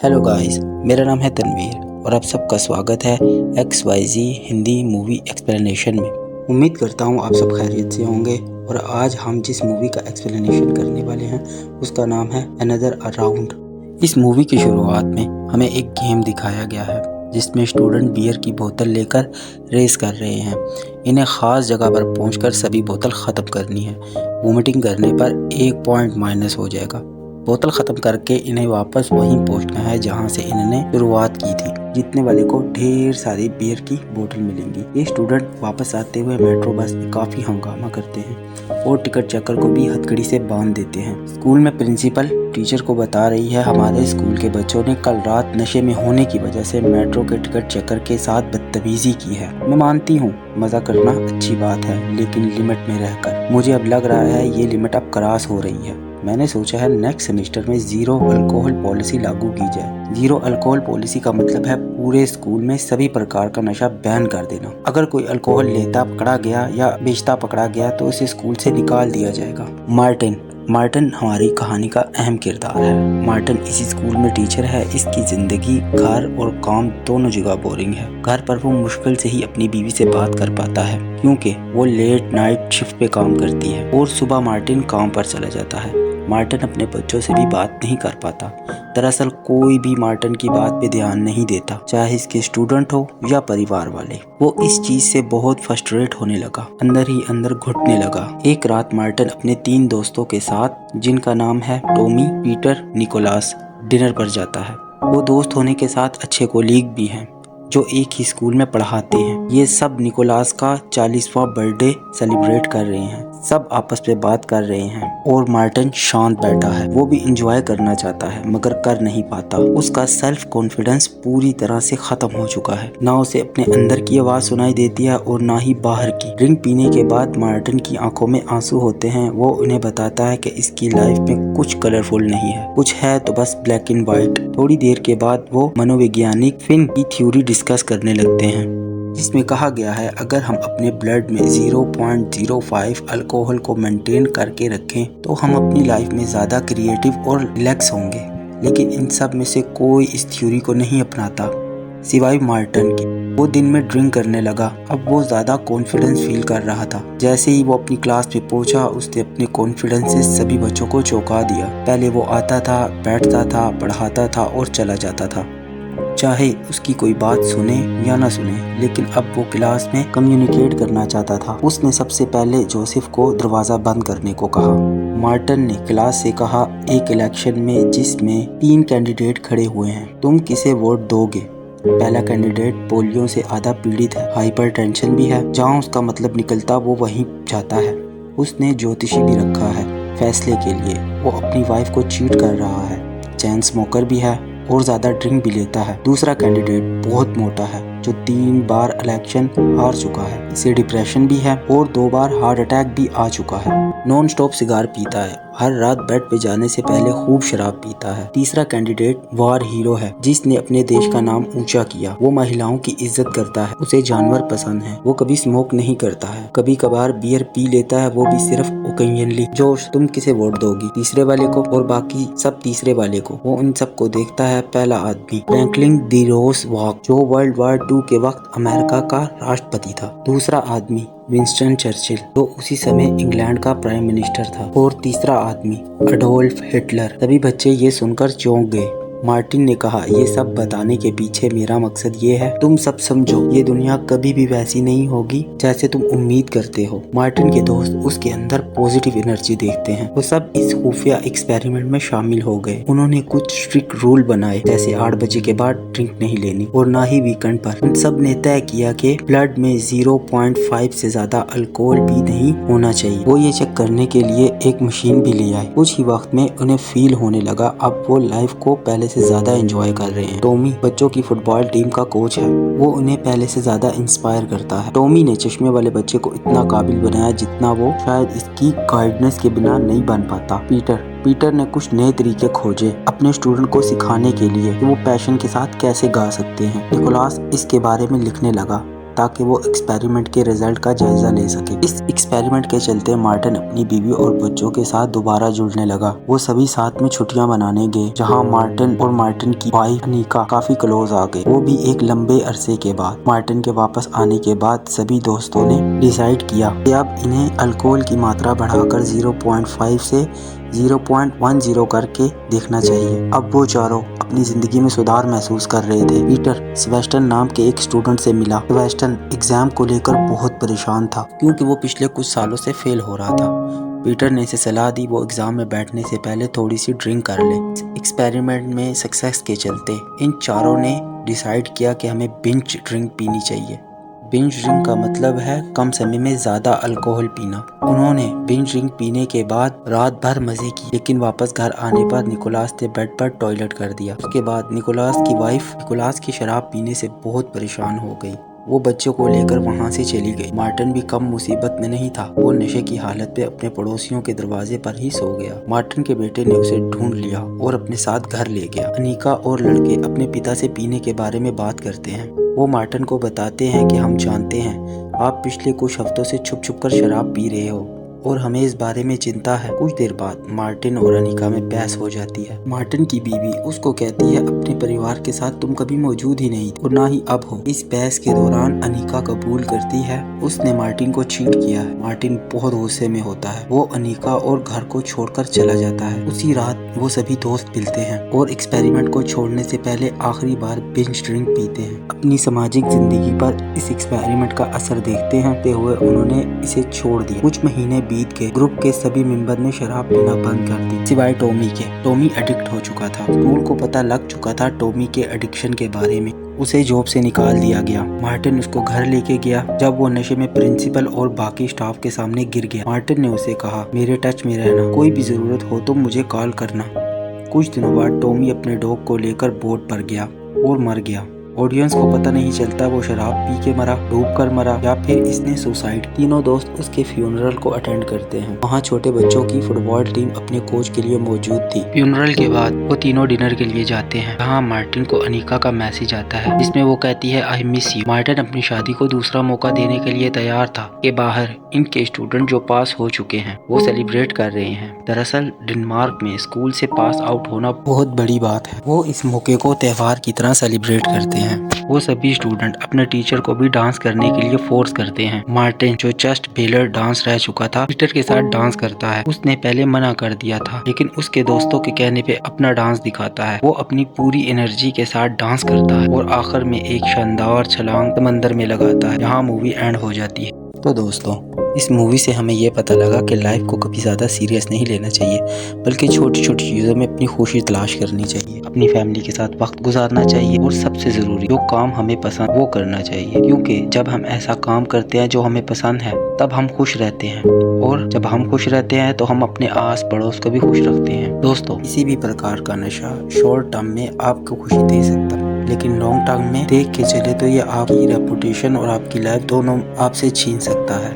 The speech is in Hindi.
हेलो गाइस, मेरा नाम है तनवीर और आप सबका स्वागत है XYZ हिंदी मूवी एक्सप्लेनेशन में। उम्मीद करता हूँ आप सब खैरियत से होंगे और आज हम जिस मूवी का एक्सप्लेनेशन करने वाले हैं उसका नाम है अनदर अराउंड। इस मूवी की शुरुआत में हमें एक गेम दिखाया गया है जिसमें स्टूडेंट बियर की बोतल लेकर रेस कर रहे हैं। इन्हें ख़ास जगह पर पहुंचकर सभी बोतल ख़त्म करनी है। वोमिटिंग करने पर 1 पॉइंट माइनस हो जाएगा। बोतल ख़त्म करके इन्हें वापस वहीं पहुंचना है जहां से इन्होंने शुरुआत की थी। जीतने वाले को ढेर सारी बियर की बोतल मिलेंगी। ये स्टूडेंट वापस आते हुए मेट्रो बस में काफ़ी हंगामा करते हैं और टिकट चेकर को भी हथकड़ी से बांध देते हैं। स्कूल में प्रिंसिपल टीचर को बता रही है, हमारे स्कूल के बच्चों ने कल रात नशे में होने की वजह से मेट्रो के टिकट चेकर के साथ बदतमीजी की है। मैं मानती हूँ मजा करना अच्छी बात है, लेकिन लिमिट में रहकर। मुझे अब लग रहा है ये लिमिट अब क्रॉस हो रही है। मैंने सोचा है नेक्स्ट सेमेस्टर में जीरो अल्कोहल पॉलिसी लागू की जाए। जीरो अल्कोहल पॉलिसी का मतलब है पूरे स्कूल में सभी प्रकार का नशा बैन कर देना। अगर कोई अल्कोहल लेता पकड़ा गया या बेचता पकड़ा गया तो उसे स्कूल से निकाल दिया जाएगा। मार्टिन हमारी कहानी का अहम किरदार है। मार्टिन इसी स्कूल में टीचर है। इसकी जिंदगी घर और काम दोनों जगह बोरिंग है। घर पर वो मुश्किल से ही अपनी बीवी से बात कर पाता है क्योंकि वो लेट नाइट शिफ्ट पे काम करती है और सुबह मार्टिन काम पर चला जाता है। मार्टिन अपने बच्चों से भी बात नहीं कर पाता। दरअसल कोई भी मार्टिन की बात पे ध्यान नहीं देता, चाहे इसके स्टूडेंट हो या परिवार वाले। वो इस चीज से बहुत फ्रस्ट्रेट होने लगा, अंदर ही अंदर घुटने लगा। एक रात मार्टिन अपने 3 दोस्तों के साथ, जिनका नाम है टॉमी, पीटर, निकोलास, डिनर पर जाता है। वो दोस्त होने के साथ अच्छे कोलीग भी हैं जो एक ही स्कूल में पढ़ाते हैं। ये सब निकोलास का 40वां बर्थडे सेलिब्रेट कर रहे हैं। सब आपस में बात कर रहे हैं और मार्टिन शांत बैठा है। वो भी एंजॉय करना चाहता है मगर कर नहीं पाता। उसका सेल्फ कॉन्फिडेंस पूरी तरह से खत्म हो चुका है। ना उसे अपने अंदर की आवाज सुनाई देती है और ना ही बाहर की। ड्रिंक पीने के बाद मार्टिन की आंखों में आंसू होते हैं। वो उन्हें बताता है कि इसकी लाइफ में कुछ कलरफुल नहीं है, कुछ है तो बस ब्लैक एंड व्हाइट। थोड़ी देर के बाद वो मनोवैज्ञानिक फिन की थ्योरी डिस्कस करने लगते हैं जिसमें कहा गया है अगर हम अपने ब्लड में 0.05 अल्कोहल को मेंटेन करके रखें तो हम अपनी लाइफ में ज़्यादा क्रिएटिव और रिलैक्स होंगे। लेकिन इन सब में से कोई इस थ्योरी को नहीं अपनाता सिवाय मार्टिन के। वो दिन में ड्रिंक करने लगा। अब वो ज़्यादा कॉन्फिडेंस फील कर रहा था। जैसे ही वो अपनी क्लास में पहुंचा उसने अपने कॉन्फिडेंस से सभी बच्चों को चौंका दिया। पहले वो आता था, बैठता था, पढ़ाता था और चला जाता था, चाहे उसकी कोई बात सुने या ना सुने। लेकिन अब वो क्लास में कम्युनिकेट करना चाहता था। उसने सबसे पहले जोसेफ को दरवाजा बंद करने को कहा। मार्टिन ने क्लास से कहा, एक इलेक्शन में जिसमें 3 कैंडिडेट खड़े हुए हैं, तुम किसे वोट दोगे? पहला कैंडिडेट पोलियो से आधा पीड़ित है, हाइपरटेंशन भी है, जहाँ उसका मतलब निकलता वो वहीं जाता है। उसने ज्योतिषी भी रखा है फैसले के लिए। वो अपनी वाइफ को चीट कर रहा है, चैन स्मोकर भी है और ज्यादा ड्रिंक भी लेता है। दूसरा कैंडिडेट बहुत मोटा है जो 3 बार इलेक्शन हार चुका है, इसे डिप्रेशन भी है और 2 बार हार्ट अटैक भी आ चुका है। नॉन स्टॉप सिगार पीता है, हर रात बेड पे जाने से पहले खूब शराब पीता है। तीसरा कैंडिडेट वार हीरो है जिसने अपने देश का नाम ऊंचा किया। वो महिलाओं की इज्जत करता है, उसे जानवर पसंद है। वो कभी स्मोक नहीं करता है, कभी कभार बियर पी लेता है, वो भी सिर्फ ओकेजनली। जोश, तुम किसे वोट दोगी? तीसरे वाले को और बाकी सब तीसरे वाले को। वो इन सबको देखता है। पहला आदमी फ्रैंकलिन डी रोजबर्ग जो वर्ल्ड वॉर 2 के वक्त अमेरिका का राष्ट्रपति था। दूसरा आदमी विंस्टन चर्चिल जो उसी समय इंग्लैंड का प्राइम मिनिस्टर था। और तीसरा आदमी अडोल्फ हिटलर। सभी बच्चे ये सुनकर चौंक गए। मार्टिन ने कहा, ये सब बताने के पीछे मेरा मकसद ये है, तुम सब समझो ये दुनिया कभी भी वैसी नहीं होगी जैसे तुम उम्मीद करते हो। मार्टिन के दोस्त उसके अंदर पॉजिटिव एनर्जी देखते हैं। वो सब इस खुफिया एक्सपेरिमेंट में शामिल हो गए। उन्होंने कुछ स्ट्रिक्ट रूल बनाए, जैसे 8 बजे के बाद ड्रिंक नहीं लेनी और ना ही वीकेंड पर। उन सब ने तय किया कि ब्लड में 0.5 से ज्यादा अल्कोहल भी नहीं होना चाहिए। वो ये चेक करने के लिए एक मशीन भी ले आए। कुछ ही वक्त में उन्हें फील होने लगा अब वो लाइफ को पहले से ज्यादा एंजॉय कर रहे हैं। टॉमी बच्चों की फुटबॉल टीम का कोच है। वो उन्हें पहले से ज्यादा इंस्पायर करता है। टॉमी ने चश्मे वाले बच्चे को इतना काबिल बनाया जितना वो शायद इसकी गाइडेंस के बिना नहीं बन पाता। पीटर ने कुछ नए तरीके खोजे अपने स्टूडेंट को सिखाने के लिए कि वो पैशन के साथ कैसे गा सकते हैं। निकोलास इसके बारे में लिखने लगा ताकि वो एक्सपेरिमेंट के रिजल्ट का जायजा ले सके। इस एक्सपेरिमेंट के चलते मार्टिन अपनी बीवी और बच्चों के साथ दोबारा जुड़ने लगा। वो सभी साथ में छुट्टियां मनाने गए, जहां मार्टिन और मार्टिन की वाइफ अनीका काफी क्लोज आ गए, वो भी एक लंबे अरसे के बाद। मार्टिन के वापस आने के बाद सभी दोस्तों ने डिसाइड किया कि अब इन्हें अल्कोहल की मात्रा बढ़ाकर 0.5 से 0.10 करके देखना चाहिए। अब वो चारों अपनी जिंदगी में सुधार महसूस कर रहे थे। पीटर सेबेस्टियन नाम के एक स्टूडेंट से मिला। सेबेस्टियन एग्जाम को लेकर बहुत परेशान था, क्योंकि वो पिछले कुछ सालों से फेल हो रहा था। पीटर ने इसे सलाह दी वो एग्जाम में बैठने से पहले थोड़ी सी ड्रिंक कर ले। एक्सपेरिमेंट में सक्सेस के चलते इन चारों ने डिसाइड किया कि हमें बिंज ड्रिंक पीनी चाहिए। बिंज ड्रिंक का मतलब है कम समय में ज्यादा अल्कोहल पीना। उन्होंने बिंज ड्रिंक पीने के बाद रात भर मजे की, लेकिन वापस घर आने पर निकोलास ने बेड पर टॉयलेट कर दिया। उसके बाद निकोलास की वाइफ निकोलास की शराब पीने से बहुत परेशान हो गई। वो बच्चों को लेकर वहाँ से चली गई। मार्टिन भी कम मुसीबत में नहीं था। वो नशे की हालत में अपने पड़ोसियों के दरवाजे पर ही सो गया। मार्टिन के बेटे ने उसे ढूंढ लिया और अपने साथ घर ले गया। अनीका और लड़के अपने पिता से पीने के बारे में बात करते हैं। वो मार्टिन को बताते हैं कि हम जानते हैं आप पिछले कुछ हफ्तों से छुप छुप कर शराब पी रहे हो और हमें इस बारे में चिंता है। कुछ देर बाद मार्टिन और अनीका में बहस हो जाती है। मार्टिन की बीवी उसको कहती है अपने परिवार के साथ तुम कभी मौजूद ही नहीं थे और ना ही अब हो। इस बहस के दौरान अनीका कबूल करती है उसने मार्टिन को चीट किया है। मार्टिन बहुत गुस्से में होता है। वो अनीका और घर को छोड़कर चला जाता है। उसी रात वो सभी दोस्त मिलते हैं और एक्सपेरिमेंट को छोड़ने से पहले आखिरी बार बिंज ड्रिंक पीते हैं। अपनी सामाजिक जिंदगी पर इस एक्सपेरिमेंट का असर देखते हुए उन्होंने इसे छोड़ दिया। कुछ महीने बीत गए। ग्रुप के सभी मेंबर ने शराब पीना बंद कर दी, सिवाय टॉमी के। टॉमी एडिक्ट हो चुका था। स्कूल को पता लग चुका था टॉमी के एडिक्शन के बारे में। उसे जॉब से निकाल दिया गया। मार्टिन उसको घर लेके गया। जब वो नशे में प्रिंसिपल और बाकी स्टाफ के सामने गिर गया, मार्टिन ने उसे कहा मेरे टच में रहना, कोई भी जरूरत हो तो मुझे कॉल करना। कुछ दिनों बाद टॉमी अपने डॉग को लेकर बोट पर गया और मर गया। ऑडियंस को पता नहीं चलता वो शराब पी के मरा, डूब कर मरा या फिर इसने सुसाइड। तीनों दोस्त उसके फ्यूनरल को अटेंड करते हैं। वहाँ छोटे बच्चों की फुटबॉल टीम अपने कोच के लिए मौजूद थी। फ्यूनरल के बाद वो तीनों डिनर के लिए जाते हैं। जहाँ मार्टिन को अनीका का मैसेज आता है जिसमें वो कहती है आई मिस यू। मार्टिन अपनी शादी को दूसरा मौका देने के लिए तैयार था। के बाहर इनके स्टूडेंट जो पास हो चुके हैं वो सेलिब्रेट कर रहे हैं। दरअसल डेनमार्क में स्कूल से पास आउट होना बहुत बड़ी बात है। वो इस मौके को त्योहार की तरह सेलिब्रेट करते हैं। वो सभी स्टूडेंट अपने टीचर को भी डांस करने के लिए फोर्स करते हैं। मार्टिन जो जस्ट बेलर डांस रह चुका था, पीटर के साथ डांस करता है। उसने पहले मना कर दिया था, लेकिन उसके दोस्तों के कहने पे अपना डांस दिखाता है। वो अपनी पूरी एनर्जी के साथ डांस करता है और आखिर में एक शानदार छलांग समंदर में लगाता है। यहाँ मूवी एंड हो जाती है। तो दोस्तों, इस मूवी से हमें ये पता लगा कि लाइफ को कभी ज़्यादा सीरियस नहीं लेना चाहिए, बल्कि छोटी छोटी चीज़ों में अपनी खुशी तलाश करनी चाहिए। अपनी फैमिली के साथ वक्त गुजारना चाहिए और सबसे ज़रूरी जो काम हमें पसंद वो करना चाहिए, क्योंकि जब हम ऐसा काम करते हैं जो हमें पसंद है तब हम खुश रहते हैं, और जब हम खुश रहते हैं तो हम अपने आस पड़ोस को भी खुश रखते हैं। दोस्तों, किसी भी प्रकार का नशा शॉर्ट टर्म में आपको खुशी दे सकता है, लेकिन लॉन्ग टर्म में देख के चले तो ये आपकी रेपुटेशन और आपकी लाइफ दोनों आपसे छीन सकता है।